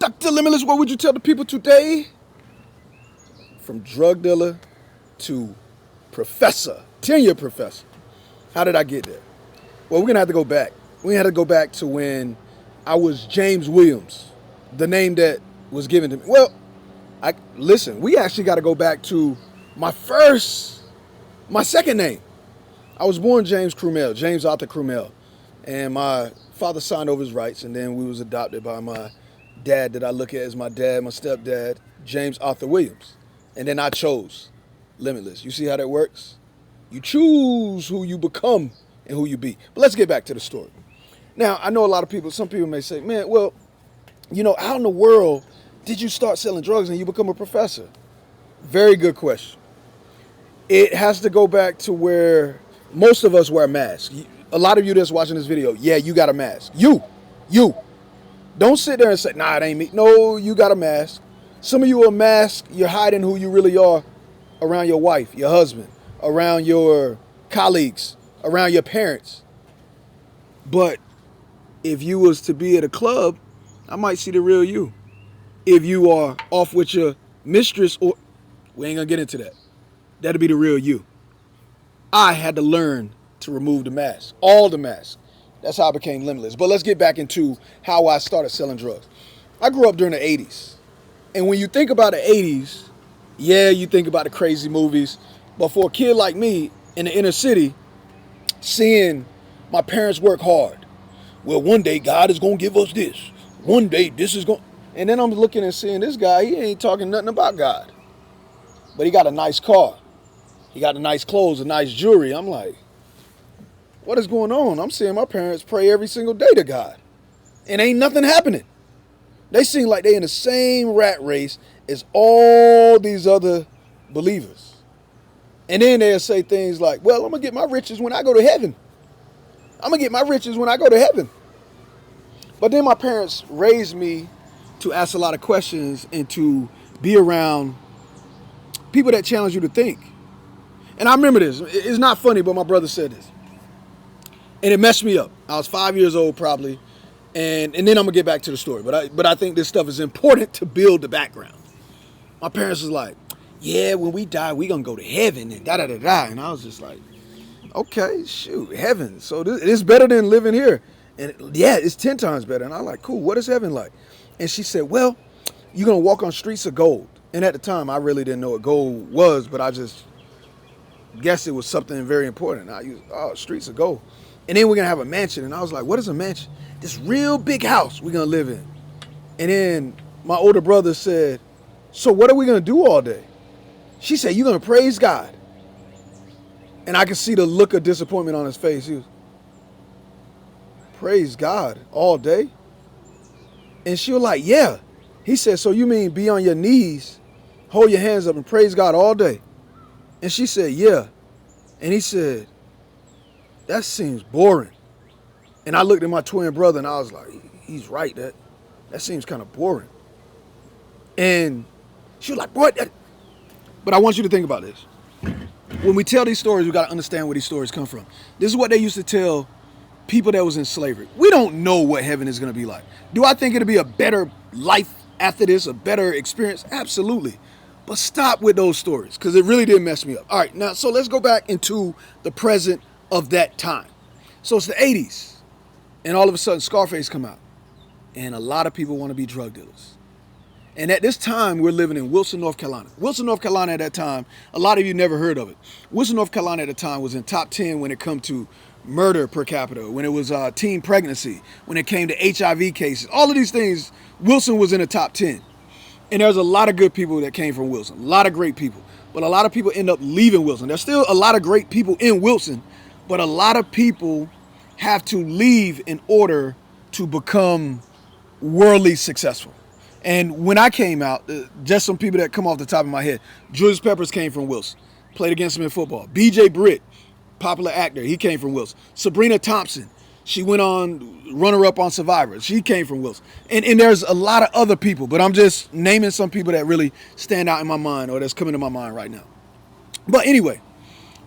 Dr. Limitless, what would you tell the people today? From drug dealer to professor, tenured professor. How did I get there? Well, we're going to have to go back. We had to go back to when I was James Williams, the name that was given to me. Well, listen, we actually got to go back to my second name. I was born James Crumell, James Arthur Crumell. And my father signed over his rights, and then we was adopted by my dad that I look at as my dad, my stepdad, James Arthur Williams. And then I chose Limitless. You see how that works? You choose who you become and who you be. But let's get back to the story. Now, I know a lot of people, some people may say, man, well, how in the world did you start selling drugs and you become a professor? Very good question. It has to go back to where most of us wear masks. A lot of you that's watching this video, yeah, you got a mask. You. Don't sit there and say, nah, it ain't me. No, you got a mask. Some of you are masked. You're hiding who you really are around your wife, your husband, around your colleagues, around your parents. But if you was to be at a club, I might see the real you. If you are off with your mistress, or we ain't gonna get into that. That'll be the real you. I had to learn to remove the mask, all the masks. That's how I became Limitless. But let's get back into how I started selling drugs. I grew up during the 80s. And when you think about the 80s, yeah, you think about the crazy movies. But for a kid like me in the inner city, seeing my parents work hard, well, one day God is going to give us this. One day this is going. And then I'm looking and seeing this guy, he ain't talking nothing about God. But he got a nice car. He got the nice clothes, a nice jewelry. I'm like, what is going on? I'm seeing my parents pray every single day to God. And ain't nothing happening. They seem like they in the same rat race as all these other believers. And then they'll say things like, well, I'm going to get my riches when I go to heaven. I'm going to get my riches when I go to heaven. But then my parents raised me to ask a lot of questions and to be around people that challenge you to think. And I remember this. It's not funny, but my brother said this. And it messed me up. I was 5 years old probably. And then I'm going to get back to the story. But I think this stuff is important to build the background. My parents was like, yeah, when we die, we going to go to heaven and da-da-da-da. And I was just like, okay, shoot, heaven. So it's better than living here. And yeah, it's 10 times better. And I'm like, cool, what is heaven like? And she said, well, you're going to walk on streets of gold. And at the time, I really didn't know what gold was, but I just guessed it was something very important. I used, streets of gold. And then we're going to have a mansion. And I was like, what is a mansion? This real big house we're going to live in. And then my older brother said, so what are we going to do all day? She said, you're going to praise God. And I could see the look of disappointment on his face. He was, praise God all day? And she was like, yeah. He said, so you mean be on your knees, hold your hands up and praise God all day? And she said, yeah. And he said, that seems boring. And I looked at my twin brother and I was like, he's right. That seems kind of boring. And she was like, what? But I want you to think about this. When we tell these stories, we got to understand where these stories come from. This is what they used to tell people that was in slavery. We don't know what heaven is going to be like. Do I think it'll be a better life after this, a better experience? Absolutely. But stop with those stories because it really did mess me up. All right, now, so let's go back into the present of that time. So it's the 80s. And all of a sudden, Scarface come out. And a lot of people want to be drug dealers. And at this time, we're living in Wilson, North Carolina. Wilson, North Carolina at that time, a lot of you never heard of it. Wilson, North Carolina at the time was in top 10 when it come to murder per capita, when it was teen pregnancy, when it came to HIV cases. All of these things, Wilson was in the top 10. And there's a lot of good people that came from Wilson, a lot of great people. But a lot of people end up leaving Wilson. There's still a lot of great people in Wilson, but a lot of people have to leave in order to become worldly successful. And when I came out, just some people that come off the top of my head, Julius Peppers came from Wilson, played against him in football. BJ Britt, popular actor, he came from Wilson. Sabrina Thompson, she went on runner-up on Survivor. She came from Wilson. And there's a lot of other people, but I'm just naming some people that really stand out in my mind or that's coming to my mind right now. But anyway,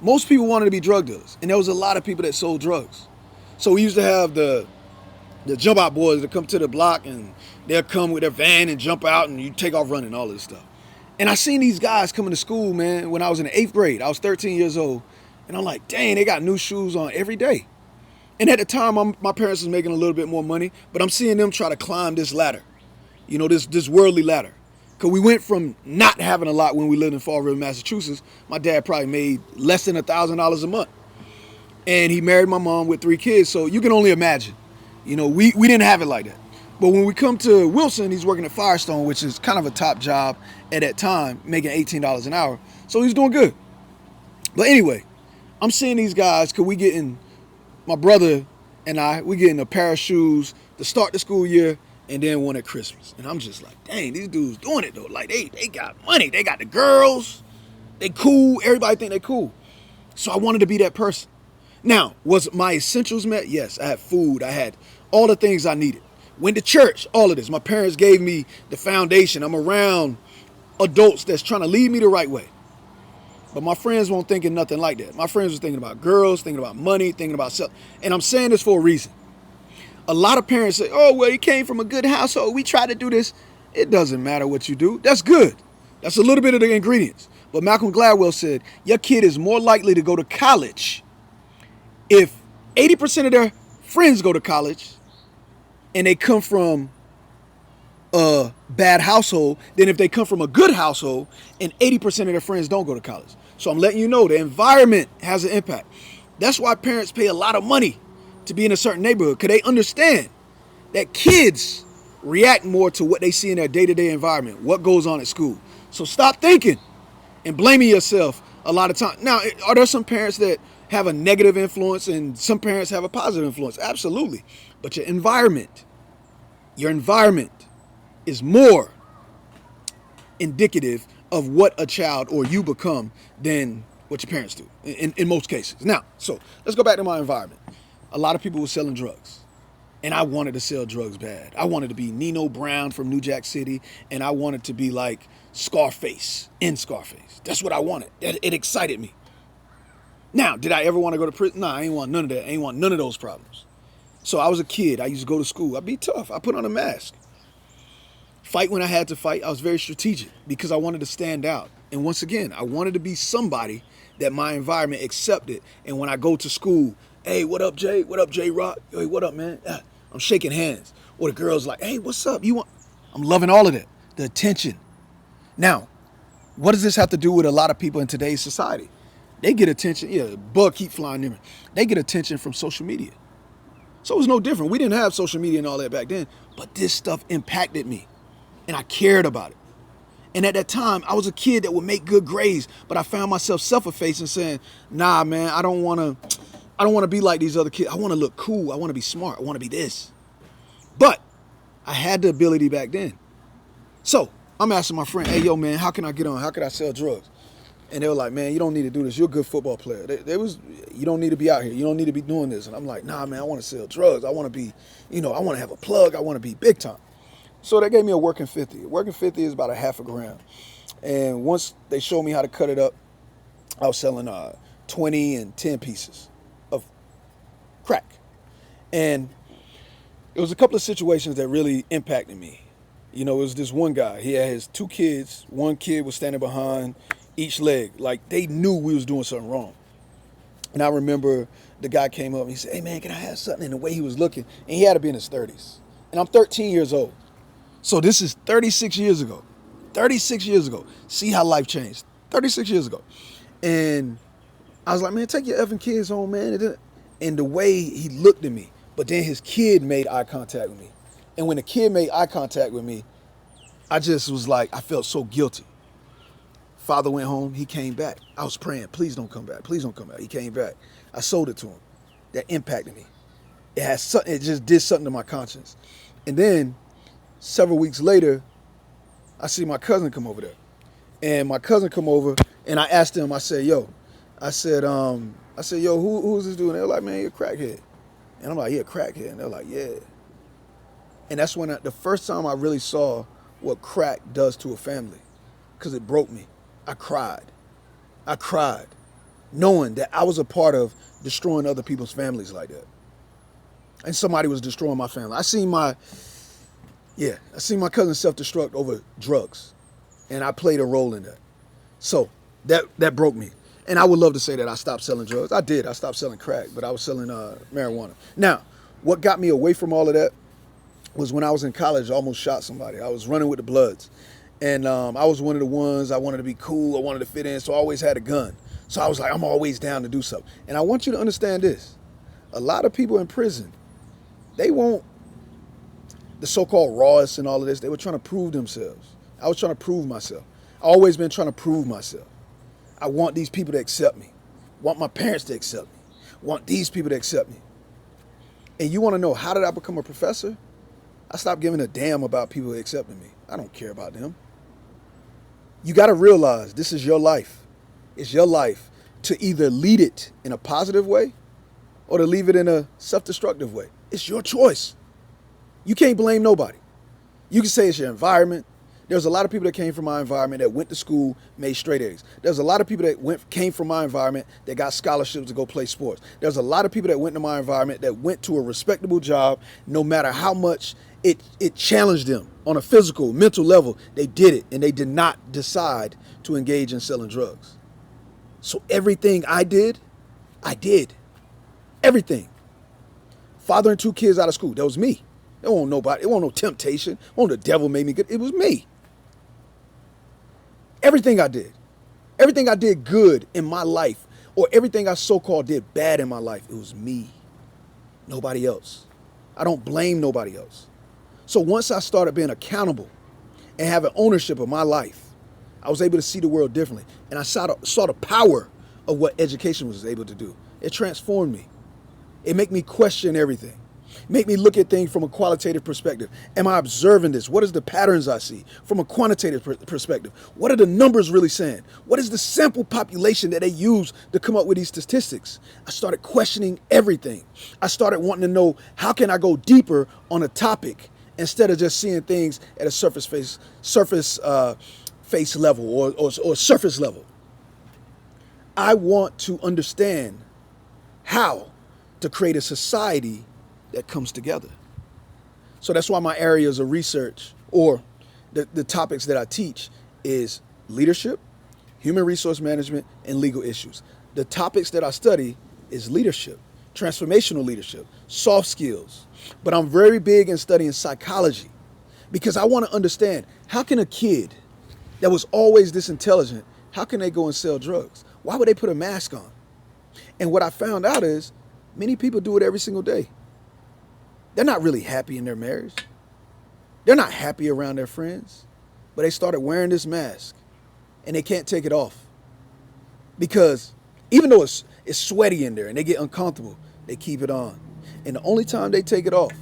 most people wanted to be drug dealers, and there was a lot of people that sold drugs. So we used to have the jump out boys that come to the block and They'll come with their van and jump out and you take off running, all this stuff. And I seen these guys coming to school, man, when I was in the 8th grade. I was 13 years old. And I'm like, dang, they got new shoes on every day. And at the time, my parents was making a little bit more money, but I'm seeing them try to climb this ladder, this worldly ladder. Because we went from not having a lot when we lived in Fall River, Massachusetts. My dad probably made less than $1,000 a month. And he married my mom with 3 kids, so you can only imagine. We didn't have it like that. But when we come to Wilson, he's working at Firestone, which is kind of a top job at that time, making $18 an hour. So he's doing good. But anyway, I'm seeing these guys, because my brother and we getting a pair of shoes to start the school year and then one at Christmas. And I'm just like, dang, these dudes doing it though. Like they got money. They got the girls. They cool. Everybody think they cool. So I wanted to be that person. Now, was my essentials met? Yes, I had food. I had all the things I needed. Went to church, all of this. My parents gave me the foundation. I'm around adults that's trying to lead me the right way. But my friends weren't thinking nothing like that. My friends were thinking about girls, thinking about money, thinking about self. And I'm saying this for a reason. A lot of parents say, oh, well, he came from a good household. We try to do this. It doesn't matter what you do. That's good. That's a little bit of the ingredients. But Malcolm Gladwell said, your kid is more likely to go to college if 80% of their friends go to college and they come from a bad household than if they come from a good household and 80% of their friends don't go to college. So I'm letting you know the environment has an impact. That's why parents pay a lot of money to be in a certain neighborhood, because they understand that kids react more to what they see in their day-to-day environment, what goes on at school. So stop thinking and blaming yourself a lot of time. Now, are there some parents that have a negative influence and some parents have a positive influence? Absolutely. But your environment is more indicative of what a child or you become than what your parents do in most cases. Now, so let's go back to my environment. A lot of people were selling drugs, and I wanted to sell drugs bad. I wanted to be Nino Brown from New Jack City, and I wanted to be like Scarface in Scarface. That's what I wanted. It excited me. Now, did I ever want to go to prison? No, I ain't want none of that. I ain't want none of those problems. So I was a kid. I used to go to school. I'd be tough. I put on a mask. Fight when I had to fight. I was very strategic because I wanted to stand out. And once again, I wanted to be somebody that my environment accepted. And when I go to school, hey, what up, Jay? What up, J-Rock? Hey, what up, man? I'm shaking hands. Or the girl's like, hey, what's up? I'm loving all of that. The attention. Now, what does this have to do with a lot of people in today's society? They get attention. Yeah, bug keep flying in. They get attention from social media. So it was no different. We didn't have social media and all that back then. But this stuff impacted me. And I cared about it. And at that time, I was a kid that would make good grades. But I found myself self-effacing, saying, nah, man, I don't want to be like these other kids. I want to look cool. I want to be smart. I want to be this. But I had the ability back then. So I'm asking my friend, hey, yo, man, how can I get on? How can I sell drugs? And they were like, man, you don't need to do this. You're a good football player. You don't need to be out here. You don't need to be doing this. And I'm like, nah, man, I want to sell drugs. I want to be, I want to have a plug. I want to be big time. So they gave me a working 50. A working 50 is about a half a gram. And once they showed me how to cut it up, I was selling 20 and 10 pieces of crack. And it was a couple of situations that really impacted me. It was this one guy. He had his 2 kids. One kid was standing behind each leg. Like, they knew we was doing something wrong. And I remember the guy came up and he said, hey, man, can I have something? And the way he was looking, and he had to be in his 30s. And I'm 13 years old. So this is 36 years ago. 36 years ago. See how life changed. 36 years ago. And I was like, man, take your effing kids home, man. And the way he looked at me, but then his kid made eye contact with me. And when the kid made eye contact with me, I just was like, I felt so guilty. Father went home. He came back. I was praying, please don't come back. Please don't come back. He came back. I sold it to him. That impacted me. It just did something to my conscience. And then several weeks later, I see my cousin come over there. And my cousin come over, and I asked him, I said, yo, who's this dude? And they're like, man, you're a crackhead. And I'm like, yeah, crackhead. And they're like, yeah. And that's when the first time I really saw what crack does to a family, because it broke me. I cried, knowing that I was a part of destroying other people's families like that. And somebody was destroying my family. I seen my Yeah, I seen my cousin self-destruct over drugs, and I played a role in that. So that broke me. And I would love to say that I stopped selling drugs. I did. I stopped selling crack, but I was selling marijuana. Now, what got me away from all of that was when I was in college, I almost shot somebody. I was running with the Bloods. And I was one of the ones, I wanted to be cool, I wanted to fit in, so I always had a gun. So I was like, I'm always down to do something. And I want you to understand this. A lot of people in prison, they want the so-called rawest and all of this. They were trying to prove themselves. I was trying to prove myself. I always been trying to prove myself. I want these people to accept me. Want my parents to accept me. Want these people to accept me. And you want to know, how did I become a professor? I stopped giving a damn about people accepting me. I don't care about them. You got to realize this is your life. It's your life to either lead it in a positive way or to leave it in a self-destructive way. It's your choice. You can't blame nobody. You can say it's your environment. There's a lot of people that came from my environment that went to school, made straight A's. There's a lot of people that came from my environment that got scholarships to go play sports. There's a lot of people that went to my environment that went to a respectable job, no matter how much it challenged them on a physical, mental level. They did it, and they did not decide to engage in selling drugs. So everything I did. Everything. Fathering 2 kids out of school, that was me. It wasn't nobody. It wasn't no temptation. It wasn't the devil made me good. It was me. Everything I did good in my life, or everything I so-called did bad in my life, it was me. Nobody else. I don't blame nobody else. So once I started being accountable and having ownership of my life, I was able to see the world differently. And I saw the power of what education was able to do. It transformed me. It made me question everything. Make me look at things from a qualitative perspective. Am I observing this? What is the patterns I see from a quantitative perspective? What are the numbers really saying? What is the sample population that they use to come up with these statistics? I started questioning everything. I started wanting to know, how can I go deeper on a topic instead of just seeing things at a surface level or surface level. I want to understand how to create a society that comes together. So that's why my areas of research, or the topics that I teach, is leadership, human resource management, and legal issues. The topics that I study is leadership, transformational leadership, soft skills. But I'm very big in studying psychology, because I want to understand, how can a kid that was always this intelligent, how can they go and sell drugs? Why would they put a mask on? And what I found out is, many people do it every single day. They're not really happy in their marriage. They're not happy around their friends, but they started wearing this mask and they can't take it off, because even though it's sweaty in there and they get uncomfortable, they keep it on. And the only time they take it off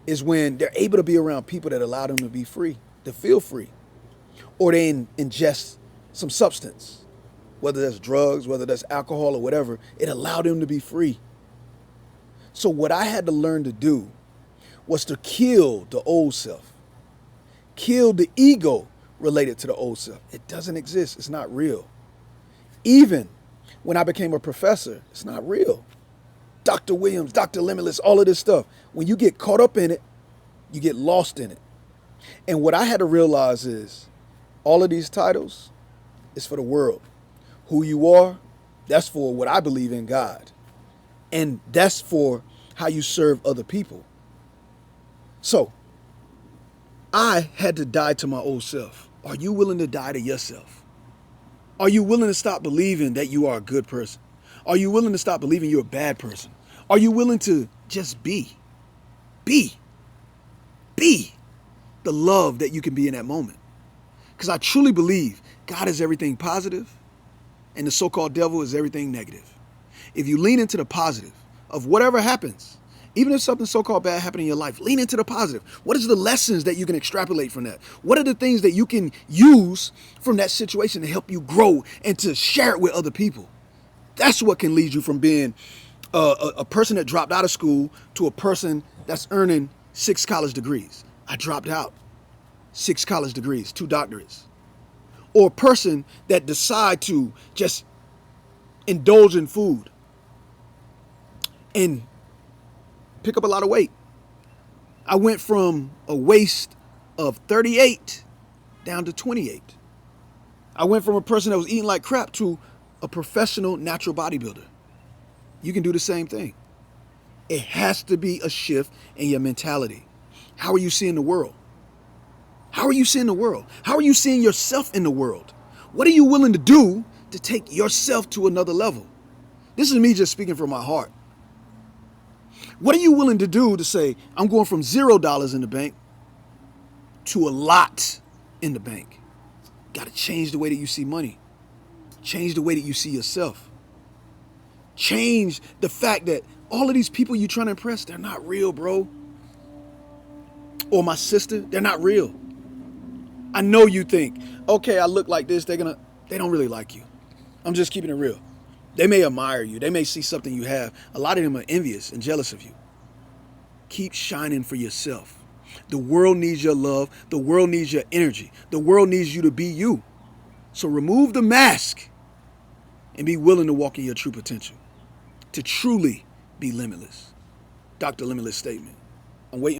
is when they're able to be around people that allow them to be free, to feel free, or they ingest some substance, whether that's drugs, whether that's alcohol or whatever. It allowed them to be free. So what I had to learn to do was to kill the old self, kill the ego related to the old self. It doesn't exist. It's not real. Even when I became a professor, it's not real. Dr. Williams, Dr. Limitless, all of this stuff. When you get caught up in it, you get lost in it. And what I had to realize is, all of these titles is for the world. Who you are, that's for what I believe in, God. And that's for how you serve other people. So I had to die to my old self. Are you willing to die to yourself? Are you willing to stop believing that you are a good person? Are you willing to stop believing you're a bad person? Are you willing to just be the love that you can be in that moment? Because I truly believe God is everything positive and the so-called devil is everything negative. If you lean into the positive of whatever happens, even if something so-called bad happened in your life, lean into the positive. What is the lessons that you can extrapolate from that? What are the things that you can use from that situation to help you grow and to share it with other people? That's what can lead you from being a person that dropped out of school to a person that's earning 6 college degrees. I dropped out. 6 college degrees, 2 doctorates. Or a person that decide to just indulge in food and pick up a lot of weight. I went from a waist of 38 down to 28. I went from a person that was eating like crap to a professional natural bodybuilder. You can do the same thing. It has to be a shift in your mentality. How are you seeing the world? How are you seeing the world? How are you seeing yourself in the world? What are you willing to do to take yourself to another level? This is me just speaking from my heart. What are you willing to do to say, I'm going from $0 in the bank to a lot in the bank? Got to change the way that you see money. Change the way that you see yourself. Change the fact that all of these people you're trying to impress, they're not real, bro. Or my sister, they're not real. I know you think, okay, I look like this, they don't really like you. I'm just keeping it real. They may admire you. They may see something you have. A lot of them are envious and jealous of you. Keep shining for yourself. The world needs your love. The world needs your energy. The world needs you to be you. So remove the mask and be willing to walk in your true potential. To truly be limitless. Dr. Limitless statement. I'm waiting.